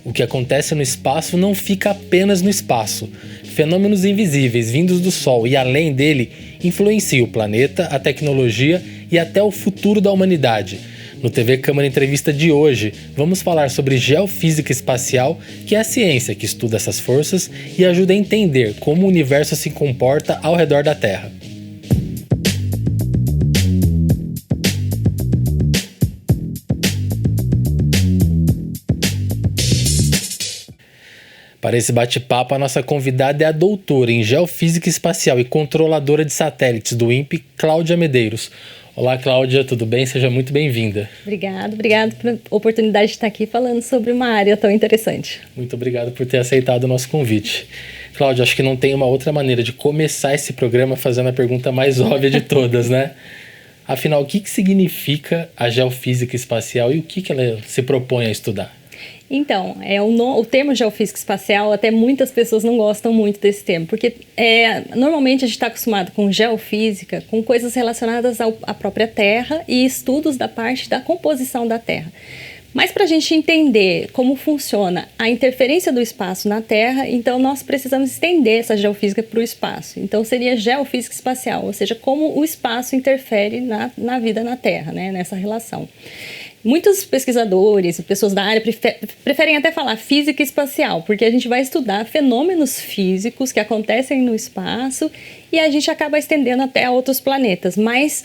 O que acontece no espaço não fica apenas no espaço. Fenômenos invisíveis vindos do Sol e além dele influenciam o planeta, a tecnologia e até o futuro da humanidade. No TV Câmara Entrevista de hoje, vamos falar sobre geofísica espacial, que é a ciência que estuda essas forças e ajuda a entender como o universo se comporta ao redor da Terra. Para esse bate-papo, a nossa convidada é a doutora em Geofísica Espacial e controladora de satélites do INPE, Cláudia Medeiros. Olá, Cláudia, tudo bem? Seja muito bem-vinda. Obrigada pela oportunidade de estar aqui falando sobre uma área tão interessante. Muito obrigado por ter aceitado o nosso convite. Cláudia, acho que não tem uma outra maneira de começar esse programa fazendo a pergunta mais óbvia de todas, né? Afinal, o que significa a geofísica espacial e o que ela se propõe a estudar? Então, o termo geofísica espacial, até muitas pessoas não gostam muito desse termo, porque normalmente a gente está acostumado com geofísica, com coisas relacionadas à própria Terra e estudos da parte da composição da Terra. Mas para a gente entender como funciona a interferência do espaço na Terra, então nós precisamos estender essa geofísica para o espaço. Então seria geofísica espacial, ou seja, como o espaço interfere na vida na Terra, né, nessa relação. Muitos pesquisadores e pessoas da área preferem até falar física espacial, porque a gente vai estudar fenômenos físicos que acontecem no espaço e a gente acaba estendendo até a outros planetas. Mas,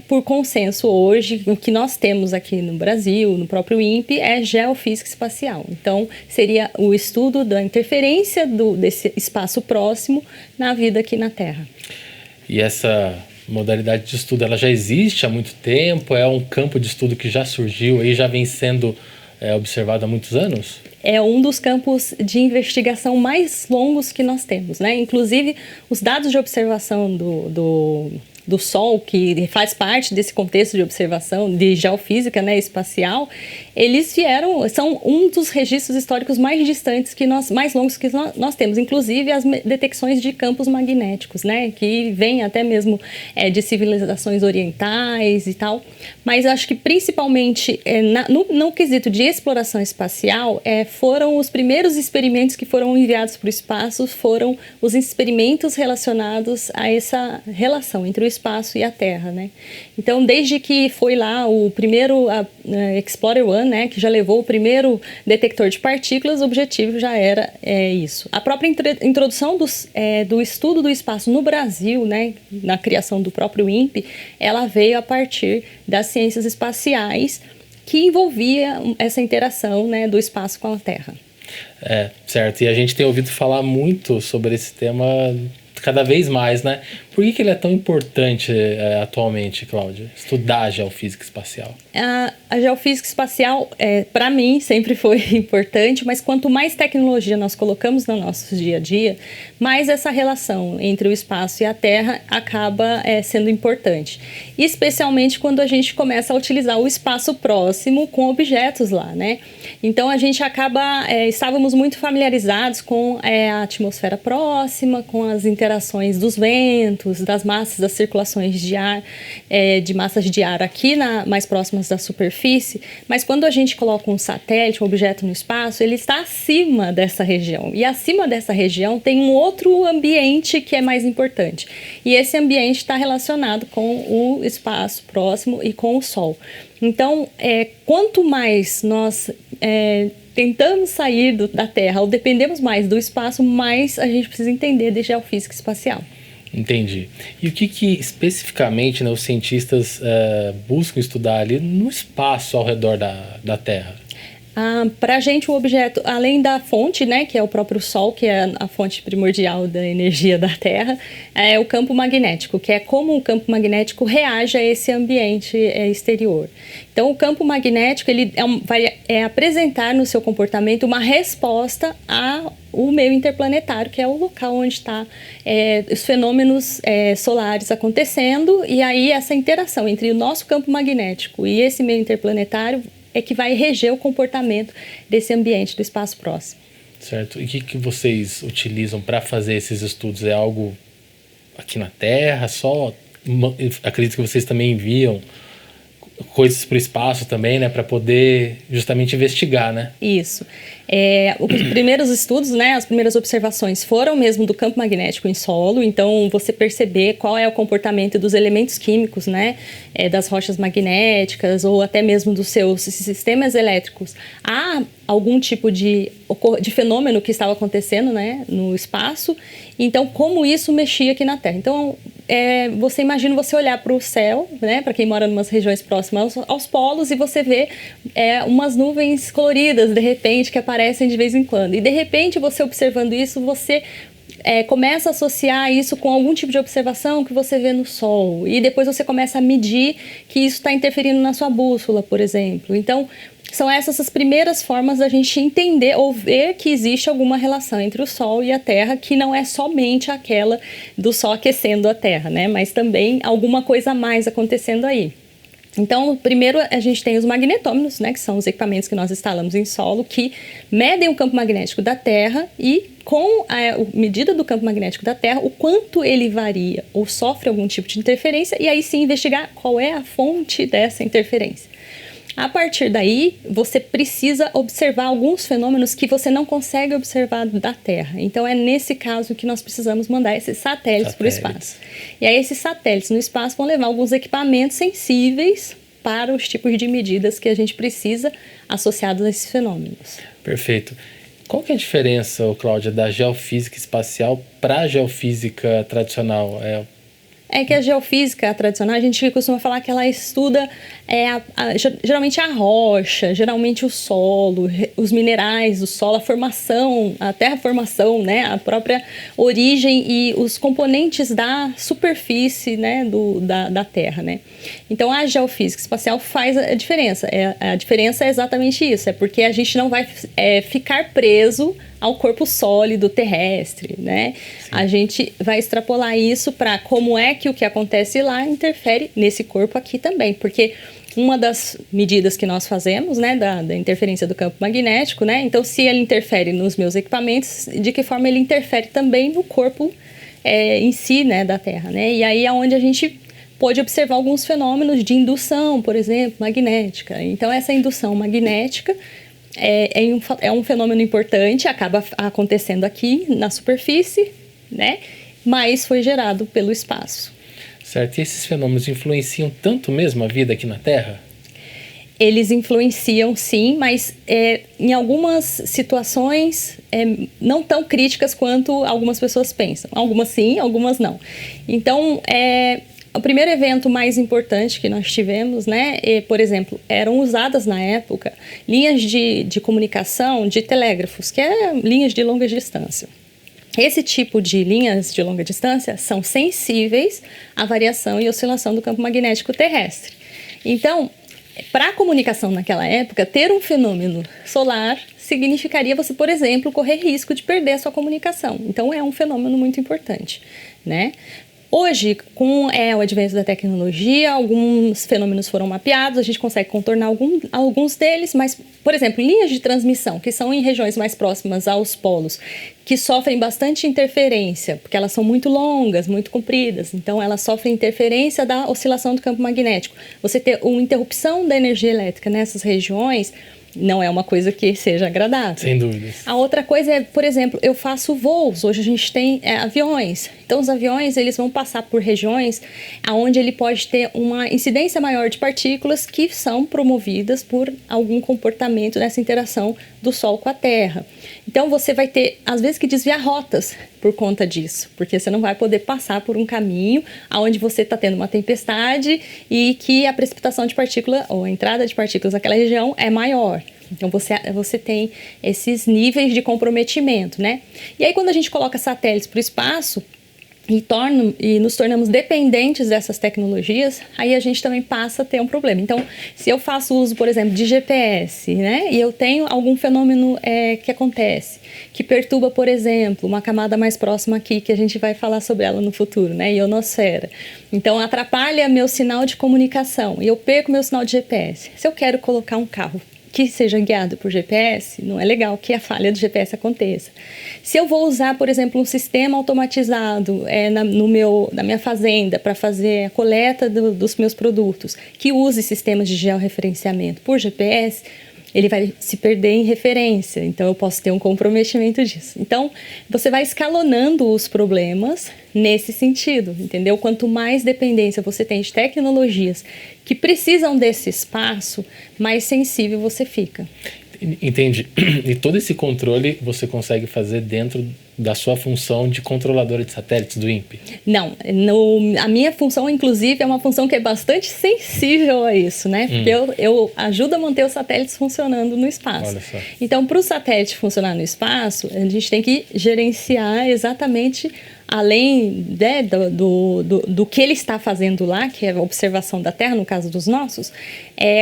por consenso hoje, o que nós temos aqui no Brasil, no próprio INPE, é geofísica espacial. Então, seria o estudo da interferência desse espaço próximo na vida aqui na Terra. E essa modalidade de estudo, ela já existe há muito tempo? É um campo de estudo que já surgiu e já vem sendo observado há muitos anos? É um dos campos de investigação mais longos que nós temos, né? Inclusive, os dados de observação do Sol, que faz parte desse contexto de observação de geofísica, né, espacial, eles são um dos registros históricos mais distantes, mais longos que nós temos, inclusive as detecções de campos magnéticos, né, que vêm até mesmo de civilizações orientais e tal, mas acho que principalmente no quesito de exploração espacial, foram os primeiros experimentos que foram enviados para o espaço, foram os experimentos relacionados a essa relação entre o espaço e a Terra, né? Então, desde que foi lá o primeiro Explorer 1, né, que já levou o primeiro detector de partículas, o objetivo já era isso. A própria introdução do estudo do espaço no Brasil, né, na criação do próprio INPE, ela veio a partir das ciências espaciais que envolvia essa interação, né, do espaço com a Terra. Certo. E a gente tem ouvido falar muito sobre esse tema cada vez mais, né? Por que ele é tão importante atualmente, Cláudia? Estudar a geofísica espacial. A geofísica espacial, para mim, sempre foi importante, mas quanto mais tecnologia nós colocamos no nosso dia a dia, mais essa relação entre o espaço e a Terra acaba sendo importante. Especialmente quando a gente começa a utilizar o espaço próximo com objetos lá, né? Então, a gente estávamos muito familiarizados com a atmosfera próxima, com as interações dos ventos, das massas, das circulações de ar, de massas de ar aqui mais próximas da superfície, mas quando a gente coloca um satélite, um objeto no espaço, ele está acima dessa região. E acima dessa região tem um outro ambiente que é mais importante. E esse ambiente está relacionado com o espaço próximo e com o Sol. Então, quanto mais nós tentamos sair da Terra ou dependemos mais do espaço, mais a gente precisa entender de geofísica espacial. Entendi. E o que especificamente, né, os cientistas buscam estudar ali no espaço ao redor da Terra? Para a gente, o objeto, além da fonte, né, que é o próprio Sol, que é a fonte primordial da energia da Terra, é o campo magnético, que é como o campo magnético reage a esse ambiente exterior. Então, o campo magnético ele vai apresentar no seu comportamento uma resposta ao meio interplanetário, que é o local onde está os fenômenos solares acontecendo, e aí essa interação entre o nosso campo magnético e esse meio interplanetário é que vai reger o comportamento desse ambiente do espaço próximo. Certo. E o que vocês utilizam para fazer esses estudos? É algo aqui na Terra? Acredito que vocês também enviam coisas para o espaço também, né? Para poder justamente investigar, né? Isso. Os primeiros estudos, né, as primeiras observações foram mesmo do campo magnético em solo, então você perceber qual é o comportamento dos elementos químicos, né, das rochas magnéticas ou até mesmo dos seus sistemas elétricos. Há algum tipo de fenômeno que estava acontecendo, né, no espaço, então como isso mexia aqui na Terra. Então, você imagina você olhar para o céu, né, para quem mora em umas regiões próximas aos polos, e você vê umas nuvens coloridas, de repente, que aparecem de vez em quando. E, de repente, você observando isso, você começa a associar isso com algum tipo de observação que você vê no Sol. E depois você começa a medir que isso está interferindo na sua bússola, por exemplo. Então, são essas as primeiras formas da gente entender ou ver que existe alguma relação entre o Sol e a Terra, que não é somente aquela do Sol aquecendo a Terra, né? Mas também alguma coisa a mais acontecendo aí. Então, primeiro a gente tem os magnetômetros, né, que são os equipamentos que nós instalamos em solo, que medem o campo magnético da Terra e, com a medida do campo magnético da Terra, o quanto ele varia ou sofre algum tipo de interferência, e aí sim investigar qual é a fonte dessa interferência. A partir daí, você precisa observar alguns fenômenos que você não consegue observar da Terra. Então, é nesse caso que nós precisamos mandar esses satélites para o espaço. E aí, esses satélites no espaço vão levar alguns equipamentos sensíveis para os tipos de medidas que a gente precisa associados a esses fenômenos. Perfeito. Qual que é a diferença, Cláudia, da geofísica espacial para a geofísica tradicional? É que a geofísica tradicional, a gente costuma falar que ela estuda geralmente a rocha, geralmente o solo, os minerais do solo, a formação, a terraformação, né, a própria origem e os componentes da superfície, né, da Terra, né. Então, a geofísica espacial faz a diferença. A diferença é exatamente isso, é porque a gente não vai ficar preso ao corpo sólido terrestre, né? Sim. A gente vai extrapolar isso para como é que o que acontece lá interfere nesse corpo aqui também, porque uma das medidas que nós fazemos, né, da interferência do campo magnético, né? Então, se ele interfere nos meus equipamentos, de que forma ele interfere também no corpo em si, né, da Terra, né? E aí é onde a gente pode observar alguns fenômenos de indução, por exemplo, magnética. Então, essa indução magnética é um fenômeno importante, acaba acontecendo aqui na superfície, né? Mas foi gerado pelo espaço. Certo. E esses fenômenos influenciam tanto mesmo a vida aqui na Terra? Eles influenciam, sim, mas em algumas situações não tão críticas quanto algumas pessoas pensam. Algumas sim, algumas não. Então, o primeiro evento mais importante que nós tivemos, né, por exemplo, eram usadas na época linhas de comunicação de telégrafos, que é linhas de longa distância. Esse tipo de linhas de longa distância são sensíveis à variação e oscilação do campo magnético terrestre. Então, para a comunicação naquela época, ter um fenômeno solar significaria você, por exemplo, correr risco de perder a sua comunicação. Então, é um fenômeno muito importante, né? Hoje, com o advento da tecnologia, alguns fenômenos foram mapeados, a gente consegue contornar alguns deles, mas, por exemplo, linhas de transmissão, que são em regiões mais próximas aos polos, que sofrem bastante interferência, porque elas são muito longas, muito compridas, então elas sofrem interferência da oscilação do campo magnético. Você ter uma interrupção da energia elétrica nessas regiões não é uma coisa que seja agradável. Sem dúvidas. A outra coisa é, por exemplo, eu faço voos. Hoje a gente tem aviões. Então, os aviões, eles vão passar por regiões onde ele pode ter uma incidência maior de partículas que são promovidas por algum comportamento nessa interação do Sol com a Terra. Então, você vai ter, às vezes, que desviar rotas por conta disso, porque você não vai poder passar por um caminho onde você está tendo uma tempestade e que a precipitação de partícula ou a entrada de partículas naquela região é maior. Então, você tem esses níveis de comprometimento, né? E aí, quando a gente coloca satélites para o espaço e nos tornamos dependentes dessas tecnologias, aí a gente também passa a ter um problema. Então, se eu faço uso, por exemplo, de GPS, né? E eu tenho algum fenômeno que acontece, que perturba, por exemplo, uma camada mais próxima aqui, que a gente vai falar sobre ela no futuro, né? Ionosfera. Então, atrapalha meu sinal de comunicação e eu perco meu sinal de GPS. Se eu quero colocar um carro que seja guiado por GPS, não é legal que a falha do GPS aconteça. Se eu vou usar, por exemplo, um sistema automatizado na minha fazenda para fazer a coleta dos meus produtos, que use sistemas de georreferenciamento por GPS, ele vai se perder em referência, então eu posso ter um comprometimento disso. Então, você vai escalonando os problemas nesse sentido, entendeu? Quanto mais dependência você tem de tecnologias que precisam desse espaço, mais sensível você fica. Entendi. E todo esse controle você consegue fazer dentro da sua função de controladora de satélites do INPE? Não, a minha função, inclusive, é uma função que é bastante sensível a isso, né? Porque eu ajudo a manter os satélites funcionando no espaço. Olha só. Então, para o satélite funcionar no espaço, a gente tem que gerenciar exatamente além do que ele está fazendo lá, que é a observação da Terra, no caso dos nossos,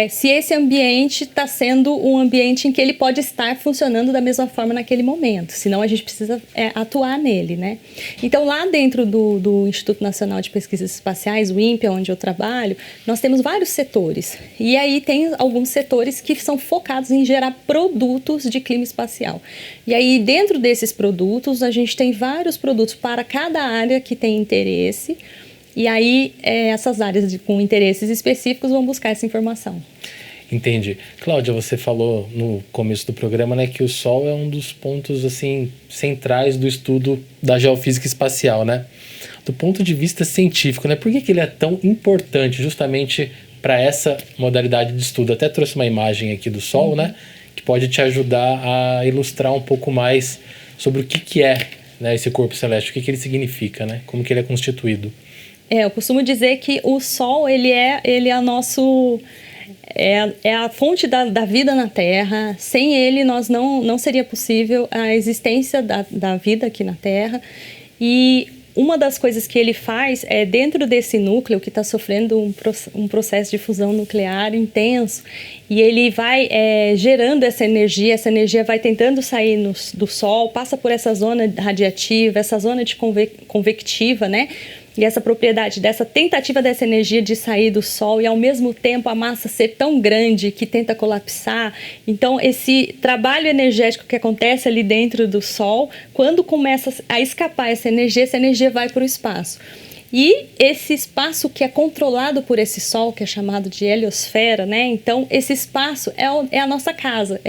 se esse ambiente está sendo um ambiente em que ele pode estar funcionando da mesma forma naquele momento, senão a gente precisa atuar nele, né? Então, lá dentro do Instituto Nacional de Pesquisas Espaciais, o INPE, onde eu trabalho, nós temos vários setores, e aí tem alguns setores que são focados em gerar produtos de clima espacial. E aí, dentro desses produtos, a gente tem vários produtos para cada área que tem interesse, e aí essas áreas com interesses específicos vão buscar essa informação. Entendi. Cláudia, você falou no começo do programa, né, que o Sol é um dos pontos assim, centrais do estudo da geofísica espacial, né? Do ponto de vista científico, né, por que ele é tão importante justamente para essa modalidade de estudo? Até trouxe uma imagem aqui do Sol, né, que pode te ajudar a ilustrar um pouco mais sobre o que é, né, esse corpo celeste, o que ele significa, né? Como que ele é constituído. Eu costumo dizer que o Sol, ele é a fonte da vida na Terra. Sem ele, não seria possível a existência da vida aqui na Terra. E uma das coisas que ele faz é, dentro desse núcleo que está sofrendo um processo de fusão nuclear intenso, e ele vai gerando essa energia vai tentando sair do Sol, passa por essa zona radiativa, essa zona de convectiva, né? E essa propriedade dessa tentativa dessa energia de sair do Sol e, ao mesmo tempo, a massa ser tão grande que tenta colapsar. Então, esse trabalho energético que acontece ali dentro do Sol, quando começa a escapar essa energia vai para o espaço. E esse espaço que é controlado por esse Sol, que é chamado de heliosfera, né? Então, esse espaço é a nossa casa,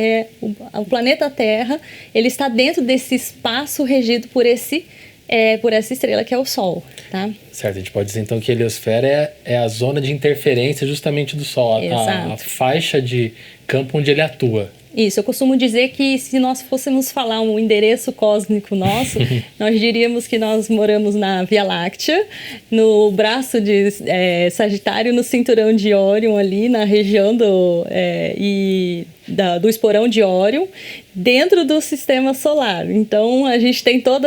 o planeta Terra, ele está dentro desse espaço regido por essa estrela que é o Sol, tá? Certo, a gente pode dizer então que a heliosfera é a zona de interferência justamente do Sol, a faixa de campo onde ele atua. Isso, eu costumo dizer que se nós fôssemos falar um endereço cósmico nosso, nós diríamos que nós moramos na Via Láctea, no braço de Sagitário, no cinturão de Órion ali, na região do esporão de Órion, dentro do sistema solar. Então, a gente tem todo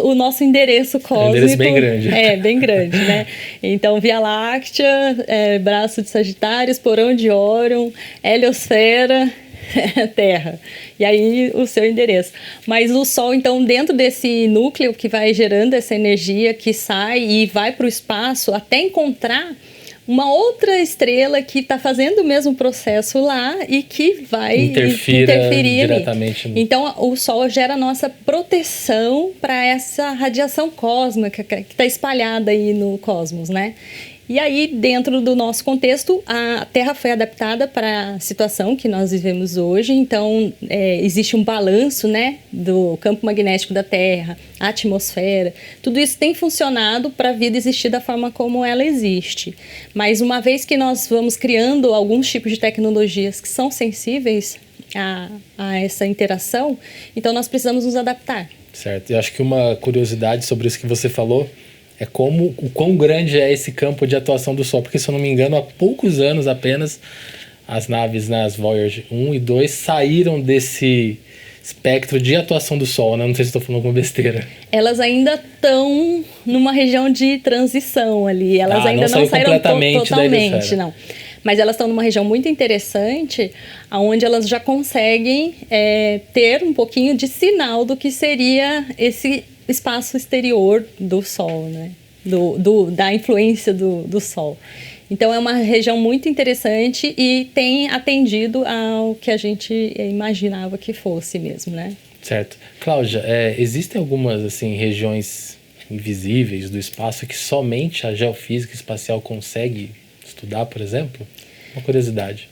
o nosso endereço cósmico. É um endereço bem grande. Bem grande, né? Então, Via Láctea, braço de Sagitário, esporão de Órion, heliosfera, Terra. E aí o seu endereço. Mas o Sol, então, dentro desse núcleo que vai gerando essa energia que sai e vai para o espaço até encontrar uma outra estrela que está fazendo o mesmo processo lá e que vai interferir diretamente. Então, o Sol gera a nossa proteção para essa radiação cósmica que está espalhada aí no cosmos, né? E aí, dentro do nosso contexto, a Terra foi adaptada para a situação que nós vivemos hoje. Então, existe um balanço, né, do campo magnético da Terra, a atmosfera. Tudo isso tem funcionado para a vida existir da forma como ela existe. Mas uma vez que nós vamos criando alguns tipos de tecnologias que são sensíveis a essa interação, então nós precisamos nos adaptar. Certo. Eu acho que uma curiosidade sobre isso que você falou é o quão grande é esse campo de atuação do Sol, porque, se eu não me engano, há poucos anos apenas, as naves, né, as Voyager 1 e 2 saíram desse espectro de atuação do Sol, né? Não sei se estou falando alguma besteira. Elas ainda estão numa região de transição ali, elas ainda não saíram totalmente, não. Mas elas estão numa região muito interessante, onde elas já conseguem ter um pouquinho de sinal do que seria esse espaço exterior do Sol, né? Da influência do Sol. Então é uma região muito interessante e tem atendido ao que a gente imaginava que fosse mesmo, né? Certo. Cláudia, existem algumas assim regiões invisíveis do espaço que somente a geofísica espacial consegue estudar, por exemplo? Uma curiosidade.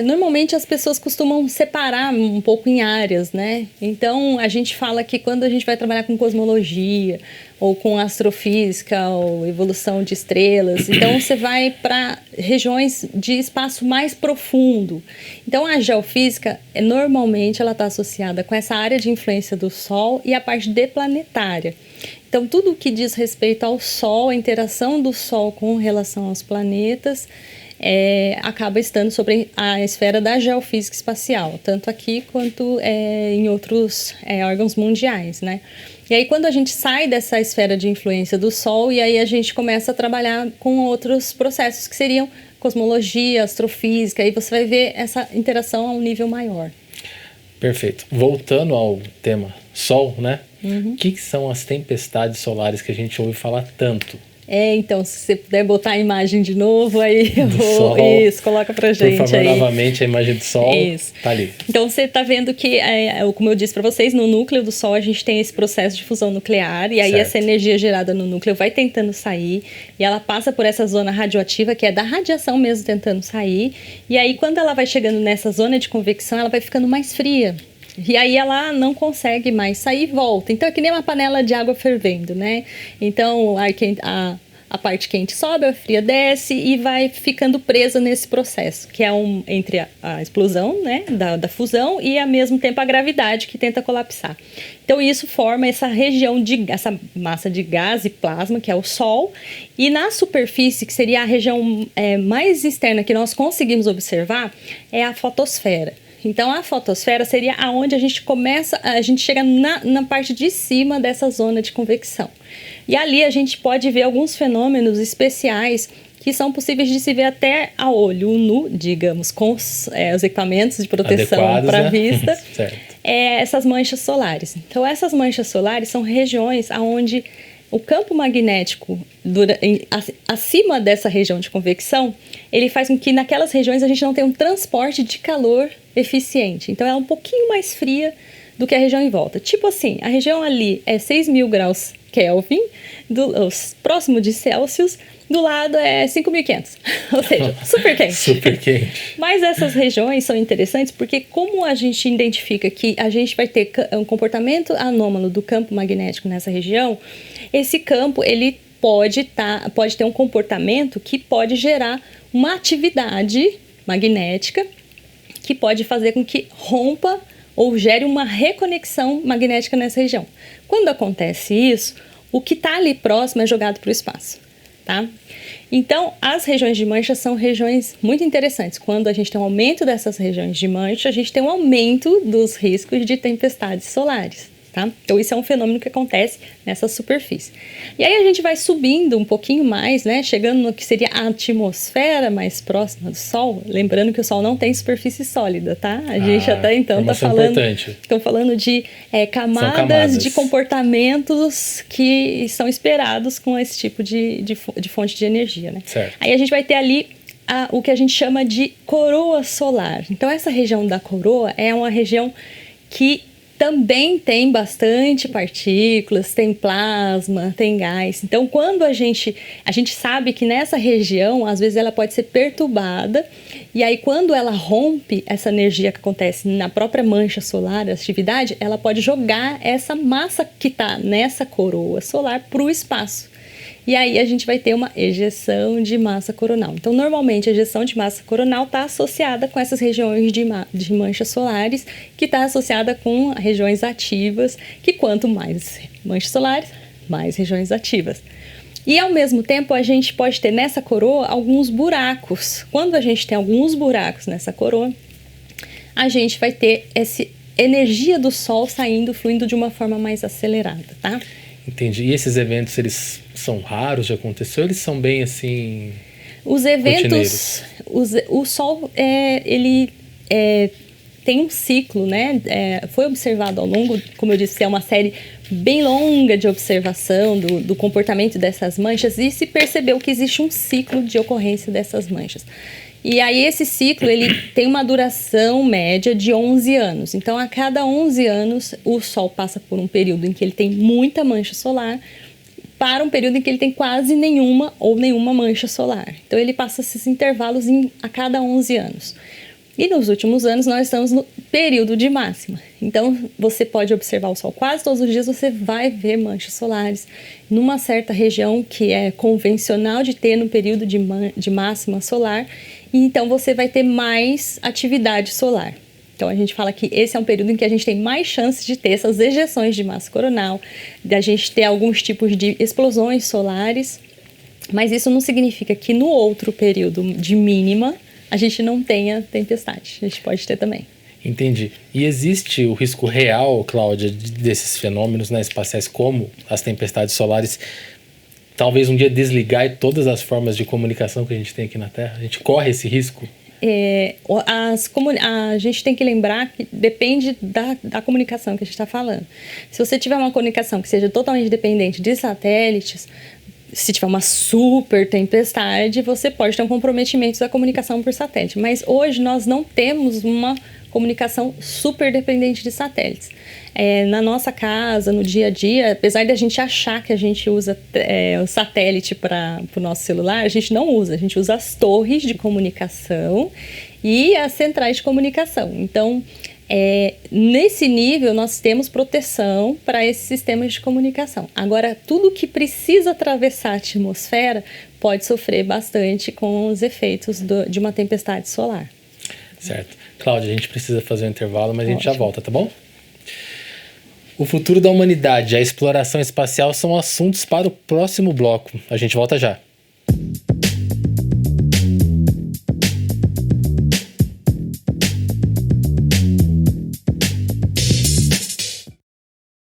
Normalmente as pessoas costumam separar um pouco em áreas, né? Então a gente fala que quando a gente vai trabalhar com cosmologia ou com astrofísica ou evolução de estrelas, então você vai para regiões de espaço mais profundo. Então a geofísica normalmente ela está associada com essa área de influência do Sol e a parte deplanetária. Então tudo o que diz respeito ao Sol, a interação do Sol com relação aos planetas, acaba estando sobre a esfera da geofísica espacial, tanto aqui quanto em outros órgãos mundiais, né? E aí quando a gente sai dessa esfera de influência do Sol, e aí a gente começa a trabalhar com outros processos que seriam cosmologia, astrofísica, aí você vai ver essa interação a um nível maior. Perfeito. Voltando ao tema Sol, né? O que são as tempestades solares que a gente ouve falar tanto? Então, se você puder botar a imagem de novo, aí eu vou... Sol. Isso, coloca pra gente. Por favor, aí. novamente, a imagem do Sol. Isso. Tá ali. Então, você tá vendo que, como eu disse para vocês, no núcleo do Sol a gente tem esse processo de fusão nuclear, e aí Certo. essa energia gerada no núcleo vai tentando sair, e ela passa por essa zona radioativa, que é da radiação mesmo tentando sair, e aí quando ela vai chegando nessa zona de convecção, ela vai ficando mais fria. E aí ela não consegue mais sair e volta. Então é que nem uma panela de água fervendo, né? Então a parte quente sobe, a fria desce e vai ficando presa nesse processo, que é entre a explosão, né, da fusão e ao mesmo tempo a gravidade que tenta colapsar. Então isso forma essa região essa massa de gás e plasma, que é o Sol, e na superfície, que seria a região mais externa que nós conseguimos observar, é a fotosfera. Então, a fotosfera seria aonde a gente chega na parte de cima dessa zona de convecção. E ali a gente pode ver alguns fenômenos especiais que são possíveis de se ver até a olho nu, digamos, com os equipamentos de proteção para a vista. Certo. Essas manchas solares. Então, essas manchas solares são regiões onde o campo magnético acima dessa região de convecção, ele faz com que naquelas regiões a gente não tenha um transporte de calor eficiente. Então, ela é um pouquinho mais fria do que a região em volta. Tipo assim, a região ali é 6.000 graus Kelvin, próximo de Celsius, do lado é 5.500, ou seja, super quente. Super quente. Mas essas regiões são interessantes porque como a gente identifica que a gente vai ter um comportamento anômalo do campo magnético nessa região, esse campo ele pode ter um comportamento que pode gerar uma atividade magnética que pode fazer com que rompa ou gere uma reconexão magnética nessa região. Quando acontece isso, o que está ali próximo é jogado para o espaço, tá? Então, as regiões de mancha são regiões muito interessantes. Quando a gente tem um aumento dessas regiões de mancha, a gente tem um aumento dos riscos de tempestades solares. Tá? Então, isso é um fenômeno que acontece nessa superfície. E aí a gente vai subindo um pouquinho mais, né? Chegando no que seria a atmosfera mais próxima do Sol. Lembrando que o Sol não tem superfície sólida, tá? A gente até então está falando de camadas de comportamentos que são esperados com esse tipo de fonte de energia, né? Certo. Aí a gente vai ter ali o que a gente chama de coroa solar. Então, essa região da coroa é uma região que também tem bastante partículas, tem plasma, tem gás. Então, quando a gente sabe que nessa região, às vezes ela pode ser perturbada, e aí quando ela rompe essa energia que acontece na própria mancha solar, a atividade, ela pode jogar essa massa que está nessa coroa solar para o espaço. E aí a gente vai ter uma ejeção de massa coronal. Então, normalmente, a ejeção de massa coronal está associada com essas regiões de manchas solares, que está associada com regiões ativas, que quanto mais manchas solares, mais regiões ativas. E, ao mesmo tempo, a gente pode ter nessa coroa alguns buracos. Quando a gente tem alguns buracos nessa coroa, a gente vai ter essa energia do Sol fluindo de uma forma mais acelerada, tá? Entendi. E esses eventos, eles são raros de acontecer ou eles são bem assim... Os eventos... O Sol, ele tem um ciclo, né? Foi observado ao longo, como eu disse, é uma série bem longa de observação do comportamento dessas manchas e se percebeu que existe um ciclo de ocorrência dessas manchas. E aí esse ciclo, ele tem uma duração média de 11 anos. Então, a cada 11 anos, o Sol passa por um período em que ele tem muita mancha solar para um período em que ele tem quase nenhuma ou nenhuma mancha solar. Então, ele passa esses intervalos a cada 11 anos. E nos últimos anos, nós estamos no período de máxima. Então, você pode observar o Sol quase todos os dias, você vai ver manchas solares numa certa região que é convencional de ter no período de máxima solar. E então, você vai ter mais atividade solar. Então, a gente fala que esse é um período em que a gente tem mais chances de ter essas ejeções de massa coronal, de a gente ter alguns tipos de explosões solares, mas isso não significa que no outro período de mínima a gente não tenha tempestade. A gente pode ter também. Entendi. E existe o risco real, Cláudia, desses fenômenos, né, espaciais como as tempestades solares, talvez um dia desligar todas as formas de comunicação que a gente tem aqui na Terra? A gente corre esse risco? A gente tem que lembrar que depende da comunicação que a gente está falando. Se você tiver uma comunicação que seja totalmente dependente de satélites, se tiver uma super tempestade, você pode ter um comprometimento da comunicação por satélite. Mas hoje nós não temos uma comunicação super dependente de satélites. Na nossa casa, no dia a dia, apesar de a gente achar que a gente usa o satélite para o nosso celular, a gente não usa. A gente usa as torres de comunicação e as centrais de comunicação. Então, nesse nível, nós temos proteção para esses sistemas de comunicação. Agora, tudo que precisa atravessar a atmosfera pode sofrer bastante com os efeitos de uma tempestade solar. Certo. Cláudia, a gente precisa fazer um intervalo, mas a gente já volta, tá bom? O futuro da humanidade e a exploração espacial são assuntos para o próximo bloco. A gente volta já.